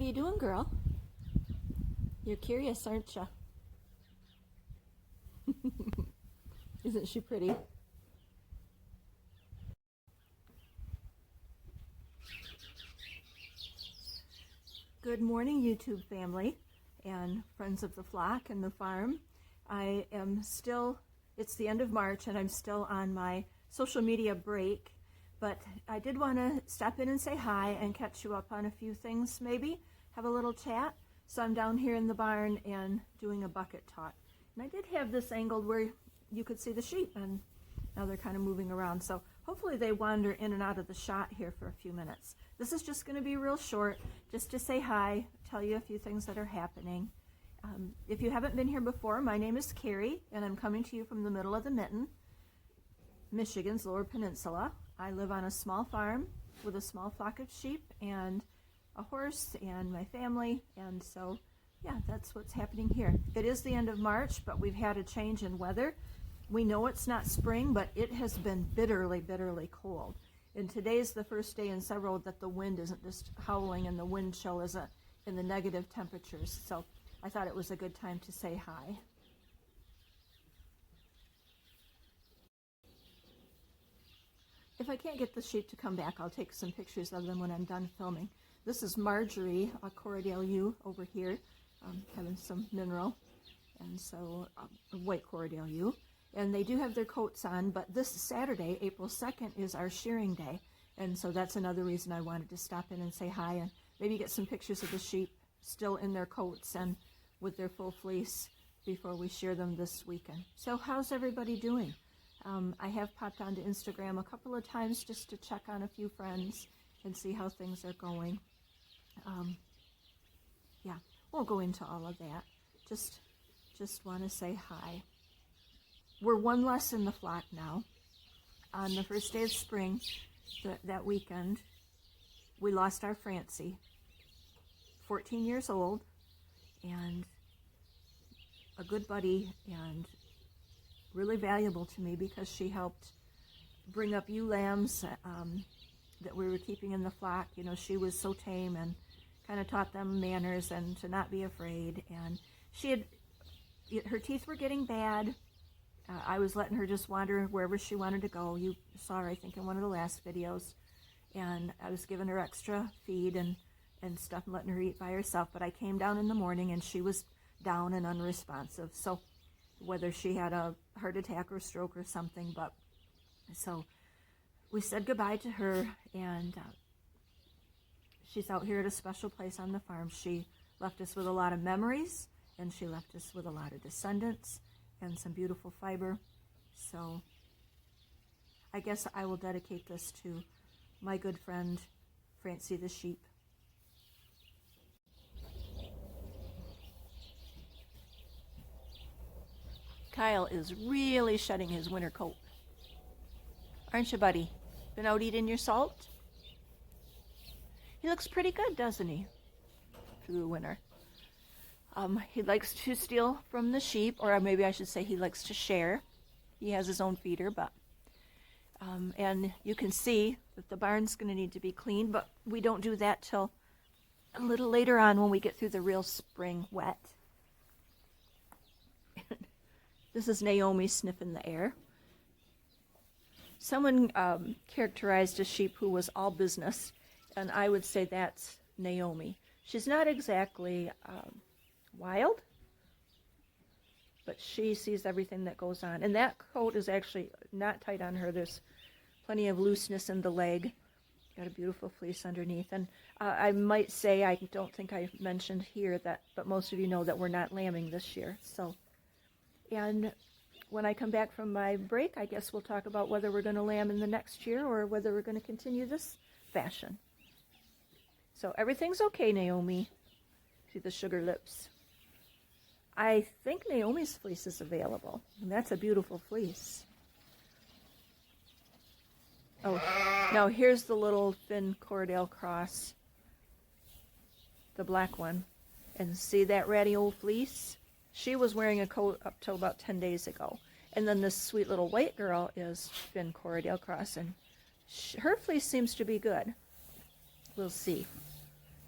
What are you doing, girl? You're curious, aren't you? Isn't she pretty? Good morning, YouTube family and friends of the flock and the farm. I am still, it's the end of March and I'm still on my social media break, but I did want to stop in and say hi and catch you up on a few things, maybe have a little chat. So I'm down here in the barn and doing a bucket talk. And I did have this angled where you could see the sheep, and now they're kind of moving around. So hopefully they wander in and out of the shot here for a few minutes. This is just going to be real short, just to say hi, tell you a few things that are happening. If you haven't been here before, my name is Carrie, and I'm coming to you from the middle of the mitten, Michigan's Lower Peninsula. I live on a small farm with a small flock of sheep and a horse and my family, and so yeah, that's what's happening here. It is the end of March, but we've had a change in weather. We know it's not spring, but it has been bitterly, bitterly cold. And today's the first day in several that the wind isn't just howling and the wind chill isn't in the negative temperatures. So I thought it was a good time to say hi. If I can't get the sheep to come back, I'll take some pictures of them when I'm done filming. This is Marjorie, a Corriedale over here, having some mineral, and so white Corriedale. And they do have their coats on, but this Saturday, April 2nd, is our shearing day, and so that's another reason I wanted to stop in and say hi and maybe get some pictures of the sheep still in their coats and with their full fleece before we shear them this weekend. So how's everybody doing? I have popped onto Instagram a couple of times just to check on a few friends and see how things are going. Yeah, won't go into all of that. Just want to say hi. We're one less in the flock now. On the first day of spring, that weekend, we lost our Francie, 14 years old, and a good buddy, and really valuable to me because she helped bring up ewe lambs that we were keeping in the flock. You know, she was so tame and kind of taught them manners and to not be afraid. And her teeth were getting bad. I was letting her just wander wherever she wanted to go. You saw her, I think, in one of the last videos. And I was giving her extra feed and stuff and letting her eat by herself. But I came down in the morning and she was down and unresponsive. So whether she had a heart attack or stroke or something, but so we said goodbye to her, and she's out here at a special place on the farm. She left us with a lot of memories, and she left us with a lot of descendants and some beautiful fiber. So I guess I will dedicate this to my good friend, Francie the sheep. Kyle is really shedding his winter coat. Aren't you, buddy? Been out eating your salt? He looks pretty good, doesn't he? Through the winter. He likes to steal from the sheep, or maybe I should say he likes to share. He has his own feeder, but and you can see that the barn's going to need to be cleaned, but we don't do that till a little later on when we get through the real spring wet. This is Naomi sniffing the air. Someone characterized a sheep who was all business, and I would say that's Naomi. She's not exactly wild, but she sees everything that goes on. And that coat is actually not tight on her. There's plenty of looseness in the leg. Got a beautiful fleece underneath. And I might say, I don't think I mentioned here that, but most of you know that we're not lambing this year. So, and when I come back from my break, I guess we'll talk about whether we're going to lamb in the next year or whether we're going to continue this fashion. So everything's okay, Naomi. See the sugar lips. I think Naomi's fleece is available, and that's a beautiful fleece. Oh, now here's the little thin Corriedale cross, the black one. And see that ratty old fleece? She was wearing a coat up till about 10 days ago. And then this sweet little white girl is Finn Corriedale cross, and her fleece seems to be good. We'll see.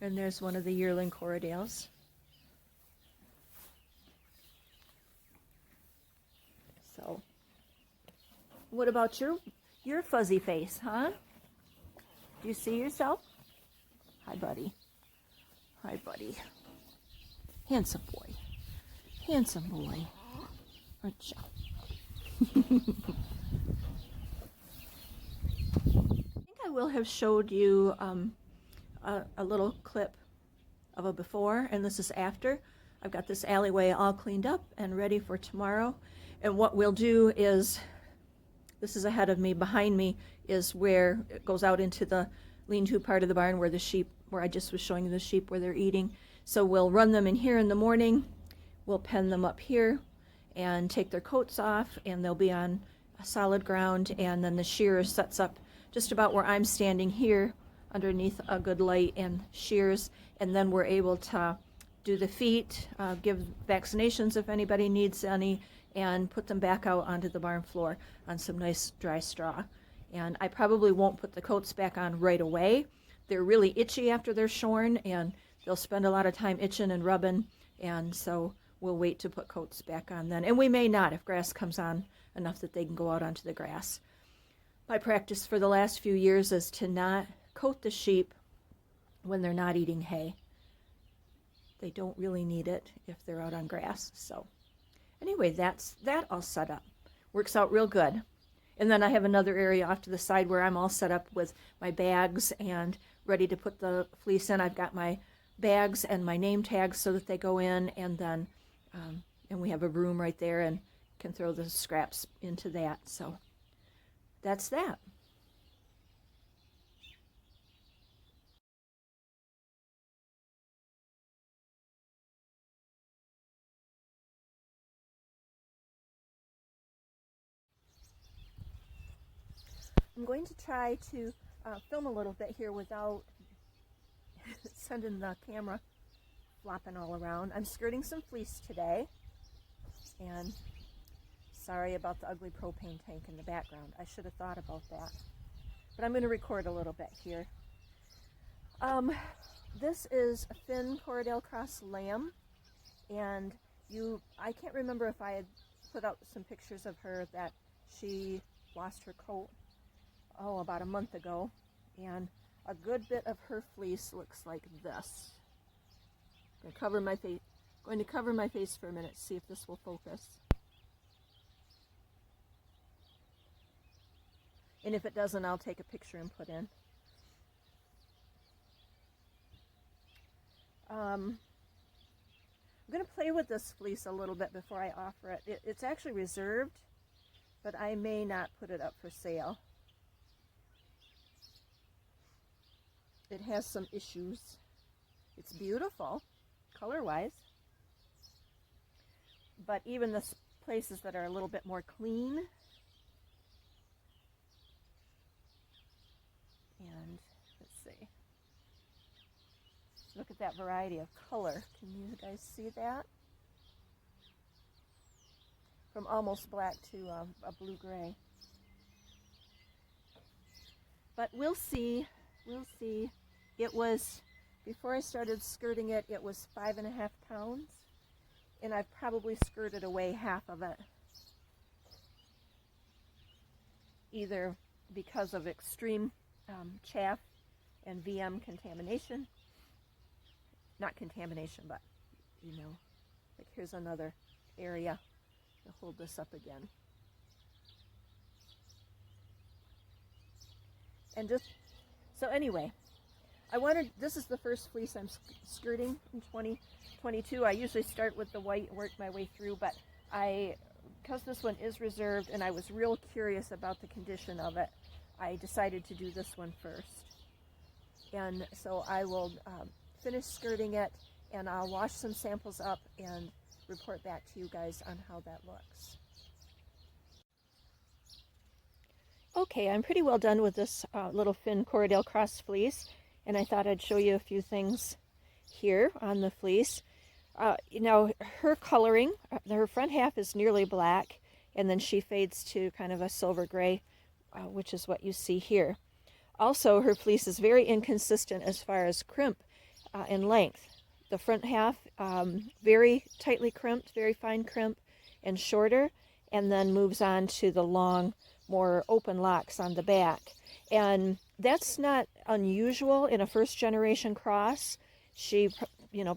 And there's one of the yearling Corriedales. So, what about your fuzzy face, huh? Do you see yourself? Hi, buddy. Hi, buddy. Handsome boy. Handsome boy. Aren't you? I think I will have showed you a little clip of a before, and this is after. I've got this alleyway all cleaned up and ready for tomorrow. And what we'll do is, this is ahead of me, behind me is where it goes out into the lean-to part of the barn where the sheep, where I just was showing you the sheep where they're eating. So we'll run them in here in the morning, we'll pen them up here and take their coats off, and they'll be on solid ground, and then the shearer sets up just about where I'm standing here underneath a good light and shears, and then we're able to do the feet, give vaccinations if anybody needs any, and put them back out onto the barn floor on some nice dry straw. And I probably won't put the coats back on right away. They're really itchy after they're shorn, and they'll spend a lot of time itching and rubbing, and so we'll wait to put coats back on then. And we may not if grass comes on enough that they can go out onto the grass. My practice for the last few years is to not coat the sheep when they're not eating hay. They don't really need it if they're out on grass. So anyway, that's that all set up. Works out real good. And then I have another area off to the side where I'm all set up with my bags and ready to put the fleece in. I've got my bags and my name tags so that they go in, and then and we have a broom right there and can throw the scraps into that. So that's that. I'm going to try to film a little bit here without sending the camera flopping all around. I'm skirting some fleece today, and sorry about the ugly propane tank in the background. I should have thought about that. But I'm going to record a little bit here. This is a thin Corriedale Cross lamb, and I can't remember if I had put out some pictures of her that she lost her coat about a month ago, and a good bit of her fleece looks like this. I'm going to cover my face for a minute, see if this will focus. And if it doesn't, I'll take a picture and put in. I'm going to play with this fleece a little bit before I offer it. It's actually reserved, but I may not put it up for sale. It has some issues. It's beautiful, color-wise, but even the places that are a little bit more clean, and let's see, look at that variety of color. Can you guys see that? From almost black to a blue-gray. But we'll see. We'll see. It was, before I started skirting it, it was 5.5 pounds, and I've probably skirted away half of it, either because of extreme chaff and VM contamination. Not contamination, but, you know, like here's another area to hold this up again. And just, so anyway, this is the first fleece I'm skirting in 2022. I usually start with the white and work my way through, but because this one is reserved and I was real curious about the condition of it, I decided to do this one first. And so I will finish skirting it, and I'll wash some samples up and report back to you guys on how that looks. Okay, I'm pretty well done with this little thin Corriedale Cross fleece, and I thought I'd show you a few things here on the fleece. Her coloring, her front half is nearly black, and then she fades to kind of a silver gray, which is what you see here. Also, her fleece is very inconsistent as far as crimp. in length. The front half, very tightly crimped, very fine crimp and shorter, and then moves on to the long, more open locks on the back. And that's not unusual in a first generation cross. She,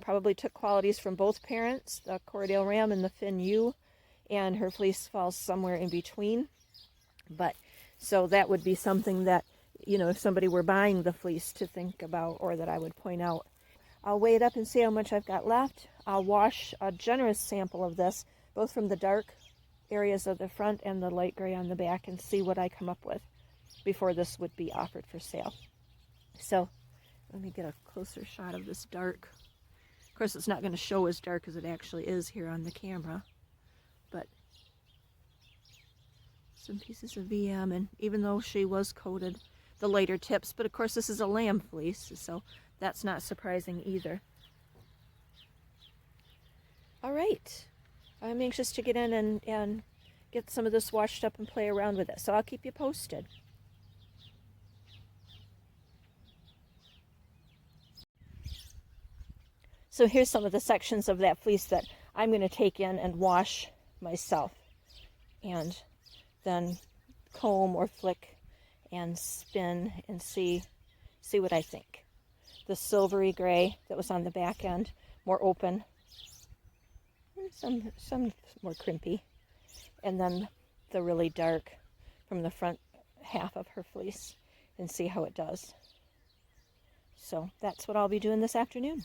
probably took qualities from both parents, the Corriedale Ram and the Finn Ewe, and her fleece falls somewhere in between. But so that would be something that, if somebody were buying the fleece to think about, or that I would point out. I'll weigh it up and see how much I've got left. I'll wash a generous sample of this, both from the dark areas of the front and the light gray on the back, and see what I come up with before this would be offered for sale. So let me get a closer shot of this dark. Of course, it's not going to show as dark as it actually is here on the camera, but some pieces of VM, and even though she was coated the lighter tips, but of course this is a lamb fleece, so that's not surprising either. All right, I'm anxious to get in and get some of this washed up and play around with it, so I'll keep you posted. So here's some of the sections of that fleece that I'm going to take in and wash myself, and then comb or flick and spin and see what I think. The silvery gray that was on the back end, more open, some more crimpy, and then the really dark from the front half of her fleece, and see how it does. So that's what I'll be doing this afternoon.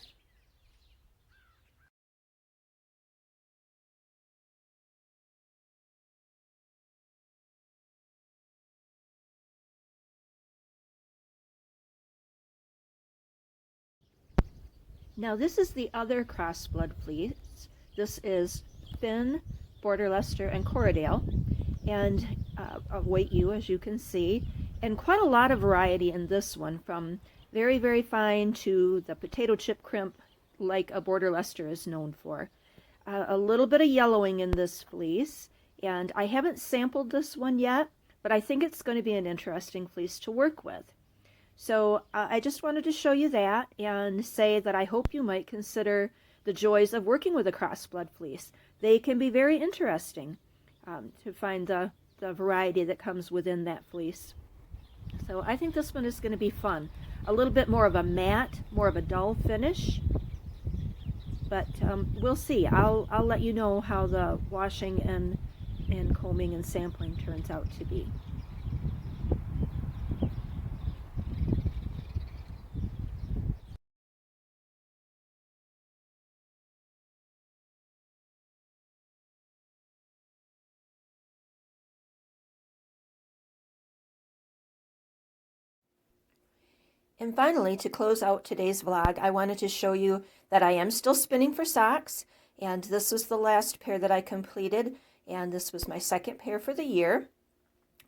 Now this is the other crossblood fleece. This is Finn, Border Leicester, and Corriedale, and a weight ewe, as you can see, and quite a lot of variety in this one, from very, very fine to the potato chip crimp like a Border Leicester is known for. A little bit of yellowing in this fleece, and I haven't sampled this one yet, but I think it's going to be an interesting fleece to work with. So I just wanted to show you that and say that I hope you might consider the joys of working with a crossblood fleece. They can be very interesting to find the variety that comes within that fleece. So I think this one is going to be fun. A little bit more of a matte, more of a dull finish, but we'll see. I'll let you know how the washing and combing and sampling turns out to be. And finally, to close out today's vlog, I wanted to show you that I am still spinning for socks, and this was the last pair that I completed, and this was my second pair for the year.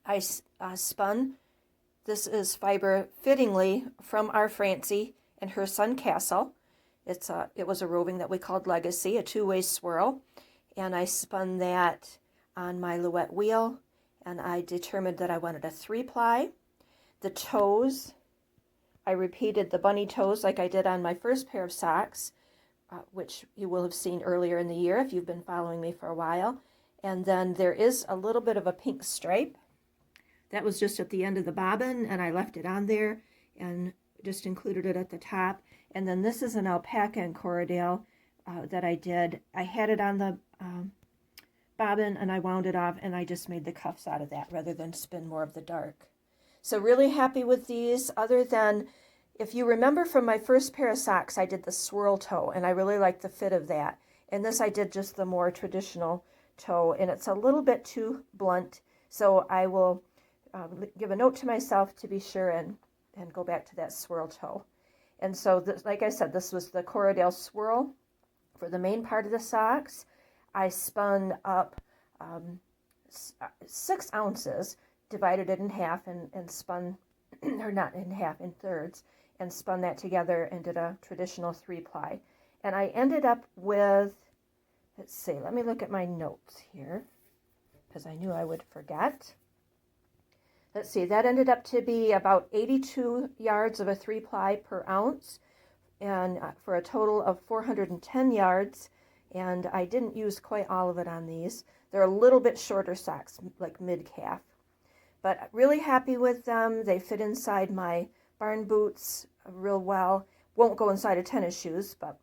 I spun, this is fiber fittingly from our Francie and her son Castle. It was a roving that we called Legacy, a two-way swirl, and I spun that on my Louette wheel, and I determined that I wanted a 3-ply. The toes, I repeated the bunny toes like I did on my first pair of socks, which you will have seen earlier in the year if you've been following me for a while. And then there is a little bit of a pink stripe. That was just at the end of the bobbin, and I left it on there and just included it at the top. And then this is an alpaca and Corriedale that I did. I had it on the bobbin and I wound it off, and I just made the cuffs out of that rather than spin more of the dark. So really happy with these, other than, if you remember from my first pair of socks, I did the swirl toe, and I really liked the fit of that. And this I did just the more traditional toe, and it's a little bit too blunt, so I will give a note to myself to be sure and go back to that swirl toe. And so, like I said, this was the Corriedale swirl for the main part of the socks. I spun up 6 ounces, divided it in half and spun, or not in half, in thirds, and spun that together and did a traditional 3-ply. And I ended up with, let's see, let me look at my notes here, because I knew I would forget. Let's see, that ended up to be about 82 yards of a 3-ply per ounce, and for a total of 410 yards, and I didn't use quite all of it on these. They're a little bit shorter socks, like mid-calf, but really happy with them. They fit inside my barn boots real well. Won't go inside of tennis shoes, but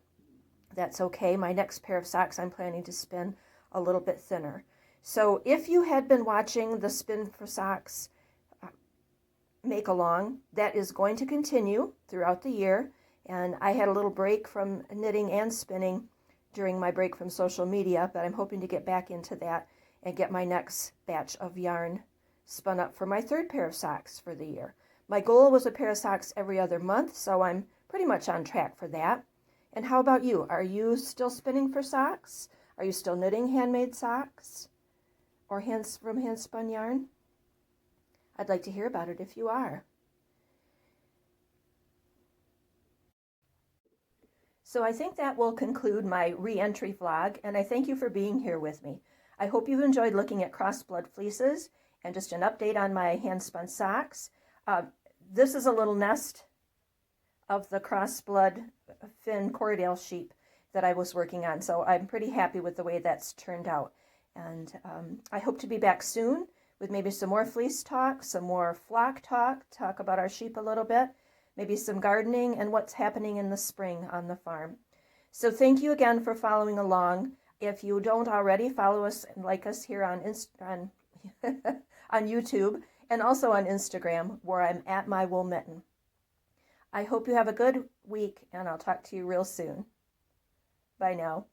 that's okay. My next pair of socks I'm planning to spin a little bit thinner. So if you had been watching the Spin for Socks make along, that is going to continue throughout the year. And I had a little break from knitting and spinning during my break from social media, but I'm hoping to get back into that and get my next batch of yarn spun up for my third pair of socks for the year. My goal was a pair of socks every other month, so I'm pretty much on track for that. And how about you? Are you still spinning for socks? Are you still knitting handmade socks or from hand-spun yarn? I'd like to hear about it if you are. So I think that will conclude my re-entry vlog, and I thank you for being here with me. I hope you've enjoyed looking at crossblood fleeces and just an update on my hand-spun socks. This is a little nest of the crossblood Finn Corriedale sheep that I was working on, so I'm pretty happy with the way that's turned out. And I hope to be back soon with maybe some more fleece talk, some more flock talk about our sheep a little bit, maybe some gardening and what's happening in the spring on the farm. So thank you again for following along. If you don't already, follow us and like us here on on YouTube and also on Instagram, where I'm at My Wool Mitten. I hope you have a good week, and I'll talk to you real soon. Bye now.